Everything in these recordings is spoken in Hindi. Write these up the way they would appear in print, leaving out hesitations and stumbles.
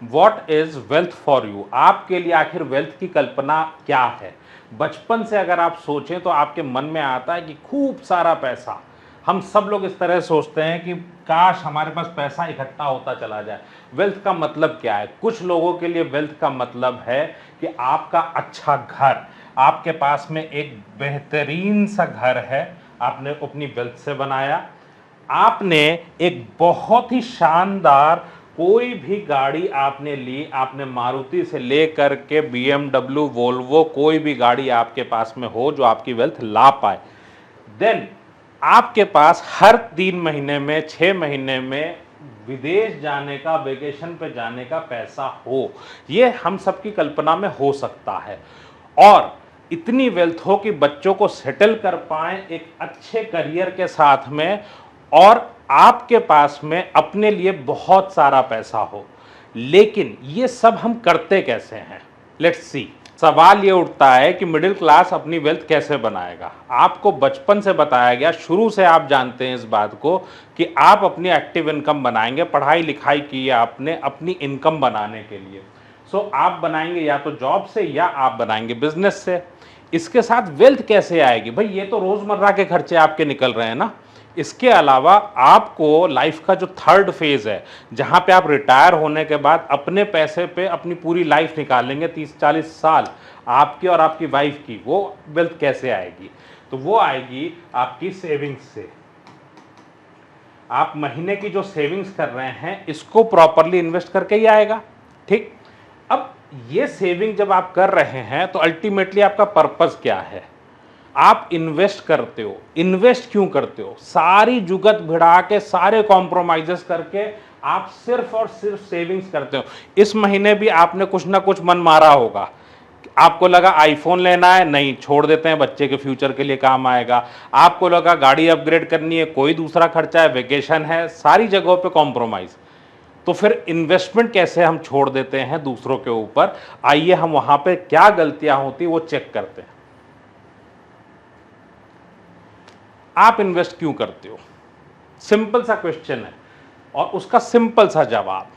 What is wealth for you, आपके लिए आखिर वेल्थ की कल्पना क्या है। बचपन से अगर आप सोचें तो आपके मन में आता है कि खूब सारा पैसा, हम सब लोग इस तरह सोचते हैं कि काश हमारे पास पैसा इकट्ठा होता चला जाए। वेल्थ का मतलब क्या है? कुछ लोगों के लिए वेल्थ का मतलब है कि आपका अच्छा घर, आपके पास में एक बेहतरीन सा घर है, आपने अपनी वेल्थ से बनाया। आपने एक बहुत ही शानदार कोई भी गाड़ी आपने ली, आपने मारुति से लेकर के BMW, वोल्वो, कोई भी गाड़ी आपके पास में हो जो आपकी वेल्थ ला पाए। देन आपके पास हर 3 महीने में, 6 महीने में विदेश जाने का, वेकेशन पे जाने का पैसा हो। ये हम सबकी कल्पना में हो सकता है। और इतनी वेल्थ हो कि बच्चों को सेटल कर पाएं एक अच्छे करियर के साथ में, और आपके पास में अपने लिए बहुत सारा पैसा हो। लेकिन ये सब हम करते कैसे हैं? Let's see. सवाल ये उठता है कि मिडिल क्लास अपनी वेल्थ कैसे बनाएगा। आपको बचपन से बताया गया, शुरू से आप जानते हैं इस बात को कि आप अपनी एक्टिव इनकम बनाएंगे। पढ़ाई लिखाई की है आपने अपनी इनकम बनाने के लिए। सो आप बनाएंगे या तो जॉब से या आप बनाएंगे बिजनेस से। इसके साथ वेल्थ कैसे आएगी? भाई ये तो रोजमर्रा के खर्चे आपके निकल रहे हैं ना। इसके अलावा आपको लाइफ का जो थर्ड फेज है, जहां पे आप रिटायर होने के बाद अपने पैसे पे अपनी पूरी लाइफ निकालेंगे, 30-40 साल आपकी और आपकी वाइफ की, वो वेल्थ कैसे आएगी? तो वो आएगी आपकी सेविंग्स से। आप महीने की जो सेविंग्स कर रहे हैं इसको प्रॉपरली इन्वेस्ट करके ही आएगा। ठीक। अब ये सेविंग जब आप कर रहे हैं तो अल्टीमेटली आपका पर्पस क्या है? आप इन्वेस्ट करते हो। इन्वेस्ट क्यों करते हो? सारी जुगत भिड़ा के, सारे कॉम्प्रोमाइजेस करके आप सिर्फ और सिर्फ सेविंग्स करते हो। इस महीने भी आपने कुछ ना कुछ मन मारा होगा। आपको लगा आईफोन लेना है, नहीं, छोड़ देते हैं, बच्चे के फ्यूचर के लिए काम आएगा। आपको लगा गाड़ी अपग्रेड करनी है, कोई दूसरा खर्चा है, वेकेशन है, सारी जगहों पे कॉम्प्रोमाइज। तो फिर इन्वेस्टमेंट कैसे हम छोड़ देते हैं दूसरों के ऊपर? आइए हम वहां पे क्या गलतियां होती वो चेक करते हैं। आप इन्वेस्ट क्यों करते हो? सिंपल सा क्वेश्चन है और उसका सिंपल सा जवाब,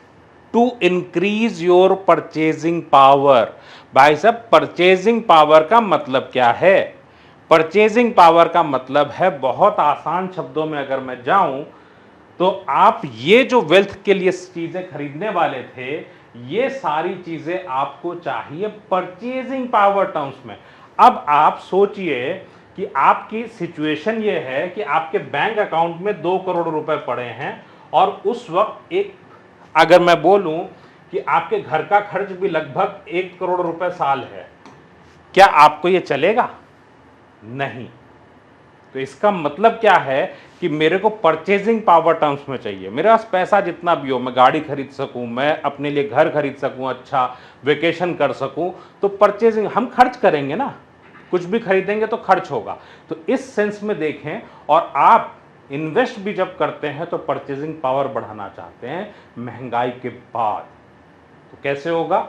to increase your purchasing power. भाई साहब, परचेजिंग पावर का मतलब क्या है? परचेजिंग पावर का मतलब है, बहुत आसान शब्दों में अगर मैं जाऊं तो आप ये जो वेल्थ के लिए चीजें खरीदने वाले थे, ये सारी चीजें आपको चाहिए परचेजिंग पावर टर्म्स में। अब आप सोचिए कि आपकी सिचुएशन ये है कि आपके बैंक अकाउंट में 2 करोड़ रुपए पड़े हैं, और उस वक्त एक, अगर मैं बोलूं कि आपके घर का खर्च भी लगभग 1 करोड़ रुपए साल है, क्या आपको ये चलेगा? नहीं। तो इसका मतलब क्या है कि मेरे को परचेजिंग पावर टर्म्स में चाहिए। मेरे पास पैसा जितना भी हो, मैं गाड़ी खरीद सकूं, मैं अपने लिए घर खरीद सकूं, अच्छा वेकेशन कर सकूं, तो परचेजिंग, हम खर्च करेंगे ना, कुछ भी खरीदेंगे तो खर्च होगा। तो इस सेंस में देखें, और आप इन्वेस्ट भी जब करते हैं तो परचेजिंग पावर बढ़ाना चाहते हैं महंगाई के बाद, तो कैसे होगा?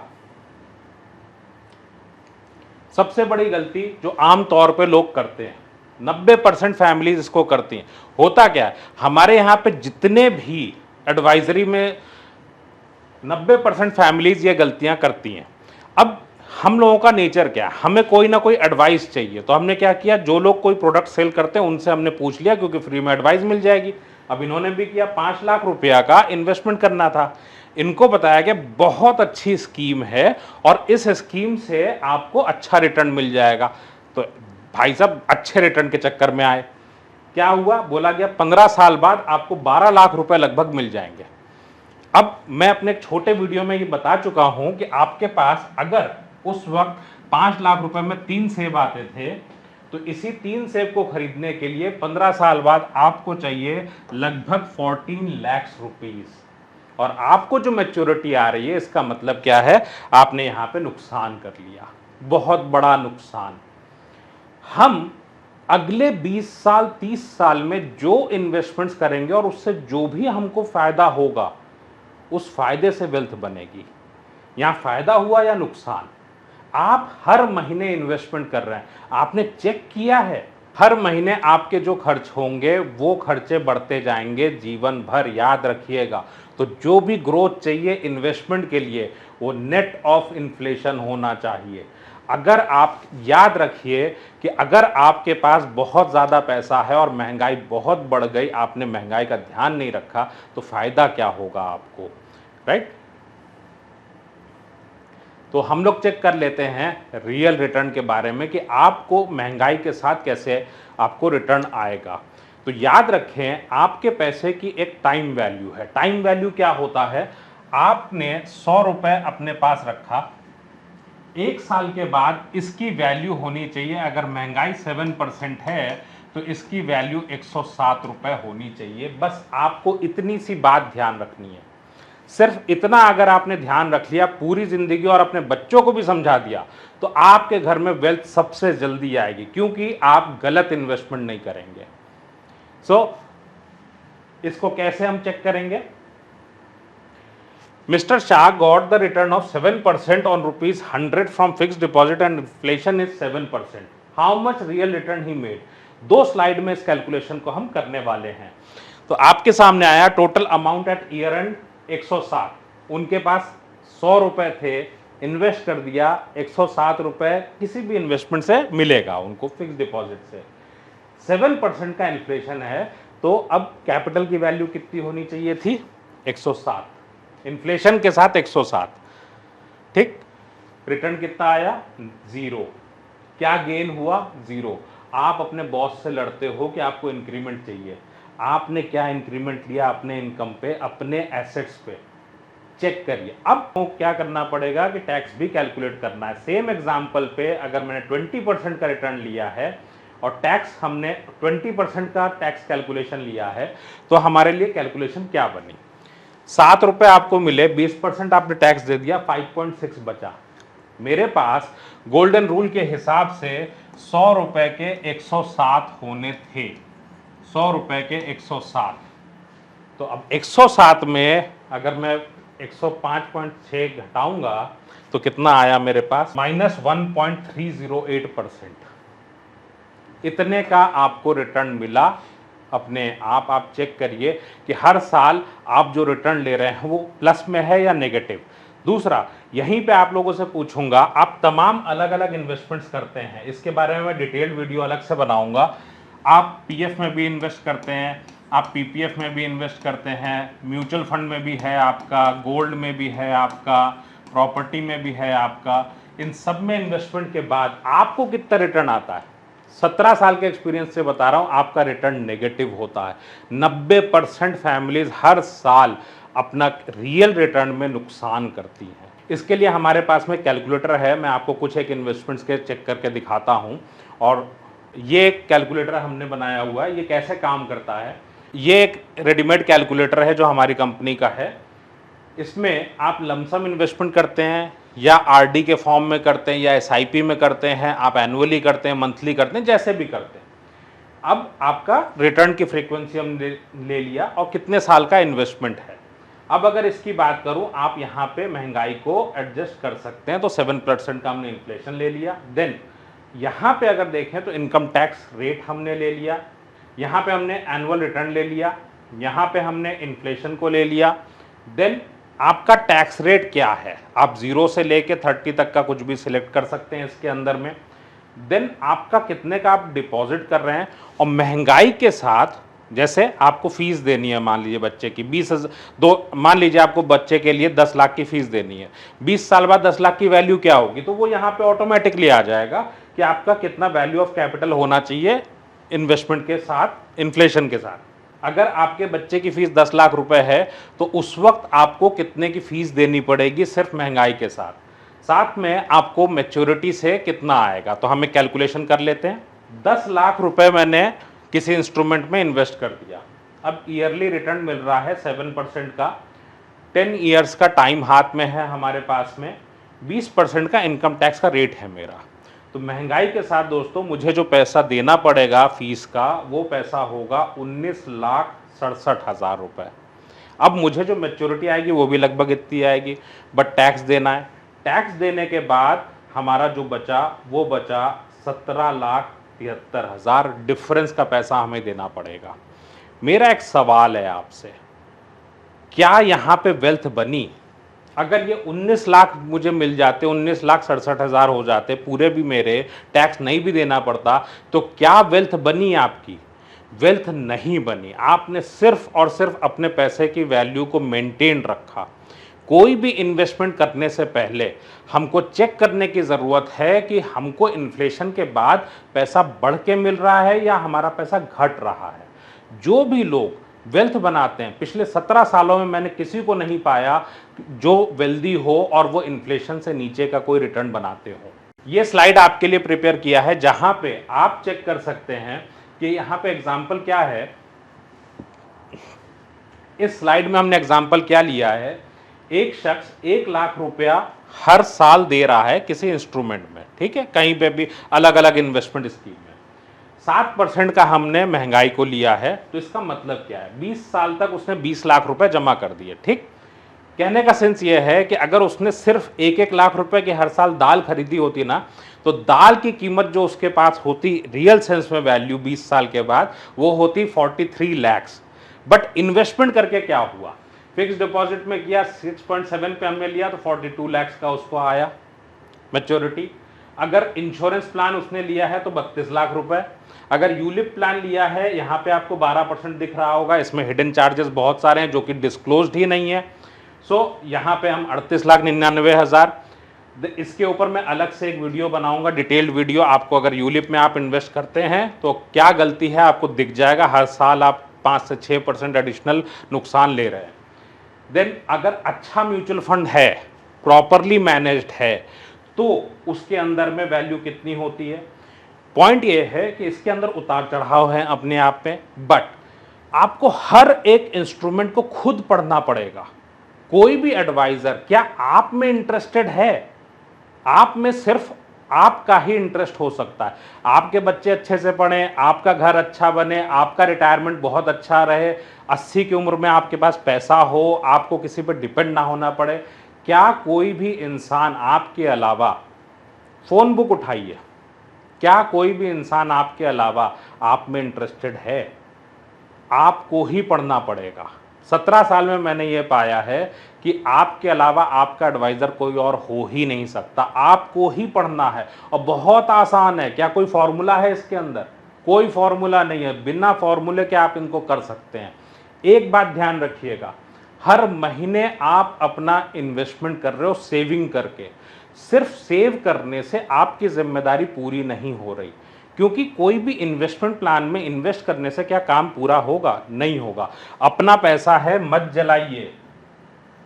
सबसे बड़ी गलती जो आम तौर पे लोग करते हैं, 90% फैमिलीज इसको करती हैं। होता क्या है, हमारे यहां पे जितने भी एडवाइजरी में 90% फैमिलीज ये गलतियां करती हैं। अब हम लोगों का नेचर क्या है, हमें कोई ना कोई एडवाइस चाहिए, तो हमने क्या किया, जो लोग कोई प्रोडक्ट सेल करते हैं उनसे हमने पूछ लिया, क्योंकि फ्री में एडवाइस मिल जाएगी। अब इन्होंने भी किया, 5 लाख रुपया का इन्वेस्टमेंट करना था। इनको बताया कि बहुत अच्छी स्कीम है और इस स्कीम से आपको अच्छा रिटर्न मिल जाएगा। तो भाई साहब अच्छे रिटर्न के चक्कर में आए। क्या हुआ? बोला गया 15 साल बाद आपको 12 लाख रुपए लगभग मिल जाएंगे। अब मैं अपने एक छोटे वीडियो में ये बता चुका हूं कि आपके पास अगर उस वक्त 5 लाख रुपए में 3 सेब आते थे, तो इसी 3 सेब को खरीदने के लिए 15 साल बाद आपको चाहिए लगभग 14 लाख रुपीज। और आपको जो मैच्योरिटी आ रही है, इसका मतलब क्या है, आपने यहां पे नुकसान कर लिया, बहुत बड़ा नुकसान। हम अगले 20 साल 30 साल में जो इन्वेस्टमेंट्स करेंगे और उससे जो भी हमको फायदा होगा, उस फायदे से वेल्थ बनेगी। यहां फायदा हुआ या नुकसान, आप हर महीने इन्वेस्टमेंट कर रहे हैं, आपने चेक किया है हर महीने आपके जो खर्च होंगे वो खर्चे बढ़ते जाएंगे जीवन भर, याद रखिएगा। तो जो भी ग्रोथ चाहिए इन्वेस्टमेंट के लिए वो नेट ऑफ इन्फ्लेशन होना चाहिए। अगर आप याद रखिए कि अगर आपके पास बहुत ज़्यादा पैसा है और महंगाई बहुत बढ़ गई, आपने महंगाई का ध्यान नहीं रखा, तो फ़ायदा क्या होगा आपको, राइट। तो हम लोग चेक कर लेते हैं रियल रिटर्न के बारे में कि आपको महंगाई के साथ कैसे आपको रिटर्न आएगा। तो याद रखें, आपके पैसे की एक टाइम वैल्यू है। टाइम वैल्यू क्या होता है, आपने 100 रुपए अपने पास रखा, 1 साल के बाद इसकी वैल्यू होनी चाहिए, अगर महंगाई 7% है तो इसकी वैल्यू 107 रुपए होनी चाहिए। बस आपको इतनी सी बात ध्यान रखनी है। सिर्फ इतना अगर आपने ध्यान रख लिया पूरी जिंदगी और अपने बच्चों को भी समझा दिया, तो आपके घर में वेल्थ सबसे जल्दी आएगी, क्योंकि आप गलत इन्वेस्टमेंट नहीं करेंगे। इसको कैसे हम चेक करेंगे? Mr. Shah got the return of 7% on rupees 100 from fixed deposit and inflation is 7%. How much real return he made? 2 slide में इस कैलकुलेशन को हम करने वाले हैं। तो आपके सामने आया total amount at year and 107, उनके पास 100 रुपए थे, इन्वेस्ट कर दिया, 107 रुपए किसी भी इन्वेस्टमेंट से मिलेगा उनको फिक्स डिपॉजिट से। 7% का इन्फ्लेशन है, तो अब कैपिटल की वैल्यू कितनी होनी चाहिए थी? 107, इन्फ्लेशन के साथ 107, ठीक। रिटर्न कितना आया? 0। क्या गेन हुआ? 0। आप अपने बॉस से लड़ते हो कि आपको इंक्रीमेंट चाहिए, आपने क्या इंक्रीमेंट लिया अपने इनकम पे, अपने एसेट्स पे? चेक करिए। अब तो क्या करना पड़ेगा कि टैक्स भी कैलकुलेट करना है। सेम एग्जांपल पे अगर मैंने 20% का रिटर्न लिया है और टैक्स हमने 20% का टैक्स कैलकुलेशन लिया है, तो हमारे लिए कैलकुलेशन क्या बनी? 7 रुपए आपको मिले, 20% आपने टैक्स दे दिया, 5.6 बचा। मेरे पास गोल्डन रूल के हिसाब से 100 रुपए के 107 होने थे, 100 रुपए के 107। तो अब 107 में अगर मैं 105.6 घटाऊंगा तो कितना आया मेरे पास? -1.308%। इतने का आपको रिटर्न मिला अपने आप चेक करिए कि हर साल आप जो रिटर्न ले रहे हैं वो प्लस में है या नेगेटिव। दूसरा, यहीं पे आप लोगों से पूछूंगा, आप तमाम अलग अलग इन्वेस्टमेंट्स करते हैं, इसके बारे में मैं डिटेल्ड वीडियो अलग से बनाऊंगा। आप पीएफ में भी इन्वेस्ट करते हैं, आप पीपीएफ में भी इन्वेस्ट करते हैं, म्यूचुअल फंड में भी है आपका, गोल्ड में भी है आपका, प्रॉपर्टी में भी है आपका। इन सब में इन्वेस्टमेंट के बाद आपको कितना रिटर्न आता है? 17 साल के एक्सपीरियंस से बता रहा हूं, आपका रिटर्न नेगेटिव होता है। 90% फैमिलीज हर साल अपना रियल रिटर्न में नुकसान करती हैं। इसके लिए हमारे पास में कैलकुलेटर है, मैं आपको कुछ एक इन्वेस्टमेंट्स के चेक करके दिखाता हूं। और ये कैलकुलेटर हमने बनाया हुआ है, ये कैसे काम करता है? ये एक रेडीमेड कैलकुलेटर है जो हमारी कंपनी का है। इसमें आप लमसम इन्वेस्टमेंट करते हैं या आरडी के फॉर्म में करते हैं या एसआईपी में करते हैं, आप एनुअली करते हैं, मंथली करते हैं, जैसे भी करते हैं। अब आपका रिटर्न की फ्रीक्वेंसी हमने ले लिया और कितने साल का इन्वेस्टमेंट है। अब अगर इसकी बात करूं, आप यहाँ पे महंगाई को एडजस्ट कर सकते हैं, तो 7% का हमने इन्फ्लेशन ले लिया। देन यहाँ पे अगर देखें तो इनकम टैक्स रेट हमने ले लिया, यहाँ पे हमने एनुअल रिटर्न ले लिया, यहाँ पे हमने इन्फ्लेशन को ले लिया। देन आपका टैक्स रेट क्या है, आप 0 से लेके 30 तक का कुछ भी सिलेक्ट कर सकते हैं इसके अंदर में। देन आपका कितने का आप डिपॉजिट कर रहे हैं, और महंगाई के साथ जैसे आपको फीस देनी है, मान लीजिए बच्चे की 20,000 मान लीजिए आपको बच्चे के लिए 10 लाख की फीस देनी है, 20 साल बाद 10 लाख की वैल्यू क्या होगी, तो वो यहाँ पे ऑटोमेटिकली आ जाएगा कि आपका कितना वैल्यू ऑफ कैपिटल होना चाहिए इन्वेस्टमेंट के साथ, इन्फ्लेशन के साथ। अगर आपके बच्चे की फीस 10 लाख रुपए है तो उस वक्त आपको कितने की फीस देनी पड़ेगी सिर्फ महंगाई के साथ, साथ में आपको मैच्योरिटी से कितना आएगा। तो हम एक कैलकुलेशन कर लेते हैं। 10 लाख रुपए मैंने किसी इंस्ट्रूमेंट में इन्वेस्ट कर दिया, अब ईयरली रिटर्न मिल रहा है 7% का, 10 ईयर्स का टाइम हाथ में है हमारे पास में, 20% का इनकम टैक्स का रेट है मेरा। तो महंगाई के साथ दोस्तों मुझे जो पैसा देना पड़ेगा फीस का, वो पैसा होगा 19,67,000 रुपये। अब मुझे जो मैच्योरिटी आएगी वो भी लगभग इतनी आएगी, बट टैक्स देना है। टैक्स देने के बाद हमारा जो बचा वो बचा 17,73,000, डिफरेंस का पैसा हमें देना पड़ेगा। मेरा एक सवाल है आपसे, क्या यहाँ पे वेल्थ बनी? अगर ये 19 लाख मुझे मिल जाते, 19,67,000 हो जाते पूरे भी मेरे, टैक्स नहीं भी देना पड़ता, तो क्या वेल्थ बनी आपकी? वेल्थ नहीं बनी। आपने सिर्फ और सिर्फ अपने पैसे की वैल्यू को मेंटेन रखा। कोई भी इन्वेस्टमेंट करने से पहले हमको चेक करने की ज़रूरत है कि हमको इन्फ्लेशन के बाद पैसा बढ़ के मिल रहा है या हमारा पैसा घट रहा है। जो भी लोग वेल्थ बनाते हैं, पिछले 17 सालों में मैंने किसी को नहीं पाया जो वेल्दी हो और वो इन्फ्लेशन से नीचे का कोई रिटर्न बनाते हो। ये स्लाइड आपके लिए प्रिपेयर किया है जहां पे आप चेक कर सकते हैं कि यहाँ पे एग्जाम्पल क्या है। इस स्लाइड में हमने एग्जाम्पल क्या लिया है, एक शख्स 1 लाख रुपया हर साल दे रहा है किसी इंस्ट्रूमेंट में, ठीक है, कहीं पे भी अलग अलग इन्वेस्टमेंट स्कीम में। 7% का हमने महंगाई को लिया है, तो इसका मतलब क्या है, 20 साल तक उसने 20 लाख रुपए जमा कर दिए। ठीक, कहने का सेंस ये है कि अगर उसने सिर्फ 1-1 लाख रुपए की हर साल दाल खरीदी होती ना, तो दाल की कीमत जो उसके पास होती रियल सेंस में वैल्यू 20 साल के बाद, वो होती 43 लैक्स। बट इन्वेस्टमेंट करके क्या हुआ, फिक्स डिपॉजिट में किया, 6.7 पे हमने लिया तो 42 लैक्स का उसको आया मैच्योरिटी। अगर इंश्योरेंस प्लान उसने लिया है तो 32 लाख रुपए। अगर यूलिप प्लान लिया है, यहाँ पे आपको 12% दिख रहा होगा, इसमें हिडन चार्जेस बहुत सारे हैं जो कि डिस्क्लोज्ड ही नहीं है। सो यहाँ पे हम 38,99,000। इसके ऊपर मैं अलग से एक वीडियो बनाऊंगा, डिटेल्ड वीडियो आपको। अगर यूलिप में आप इन्वेस्ट करते हैं तो क्या गलती है आपको दिख जाएगा, हर साल आप 5 से 6% एडिशनल नुकसान ले रहे हैं। देन अगर अच्छा म्यूचुअल फंड है, प्रॉपरली मैनेज्ड है, तो उसके अंदर में वैल्यू कितनी होती है। पॉइंट ये है कि इसके अंदर उतार चढ़ाव है अपने आप में, बट आपको हर एक इंस्ट्रूमेंट को खुद पढ़ना पड़ेगा। कोई भी एडवाइजर क्या आप में इंटरेस्टेड है, आप में सिर्फ आपका ही इंटरेस्ट हो सकता है। आपके बच्चे अच्छे से पढ़ें, आपका घर अच्छा बने, आपका रिटायरमेंट बहुत अच्छा रहे, 80 की उम्र में आपके पास पैसा हो, आपको किसी पर डिपेंड ना होना पड़े। क्या कोई भी इंसान आपके अलावा, फ़ोन बुक उठाइए, क्या कोई भी इंसान आपके अलावा आप में इंटरेस्टेड है? आपको ही पढ़ना पड़ेगा। 17 साल में मैंने ये पाया है कि आपके अलावा आपका एडवाइज़र कोई और हो ही नहीं सकता, आपको ही पढ़ना है। और बहुत आसान है। क्या कोई फॉर्मूला है इसके अंदर? कोई फॉर्मूला नहीं है, बिना फॉर्मूले के आप इनको कर सकते हैं। एक बात ध्यान रखिएगा, हर महीने आप अपना इन्वेस्टमेंट कर रहे हो सेविंग करके। सिर्फ सेव करने से आपकी जिम्मेदारी पूरी नहीं हो रही, क्योंकि कोई भी इन्वेस्टमेंट प्लान में इन्वेस्ट करने से क्या काम पूरा होगा? नहीं होगा। अपना पैसा है, मत जलाइए।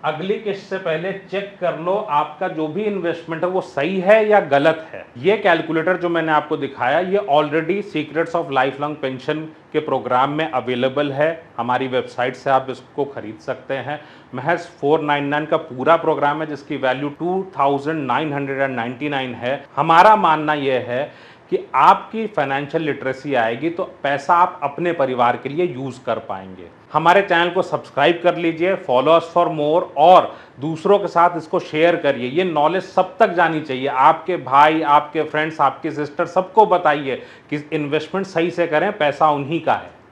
अगली किस्त से पहले चेक कर लो आपका जो भी इन्वेस्टमेंट है वो सही है या गलत है। ये कैलकुलेटर जो मैंने आपको दिखाया, ये already secrets of life long pension के प्रोग्राम में अवेलेबल है। हमारी वेबसाइट से आप इसको खरीद सकते हैं। महज 499 का पूरा प्रोग्राम है, जिसकी वैल्यू 2999 है। हमारा मानना यह है कि आपकी फाइनेंशियल लिटरेसी आएगी तो पैसा आप अपने परिवार के लिए यूज़ कर पाएंगे। हमारे चैनल को सब्सक्राइब कर लीजिए, फॉलो अस फॉर मोर, और दूसरों के साथ इसको शेयर करिए। ये नॉलेज सब तक जानी चाहिए। आपके भाई, आपके फ्रेंड्स, आपकी सिस्टर, सबको बताइए कि इन्वेस्टमेंट सही से करें, पैसा उन्हीं का है।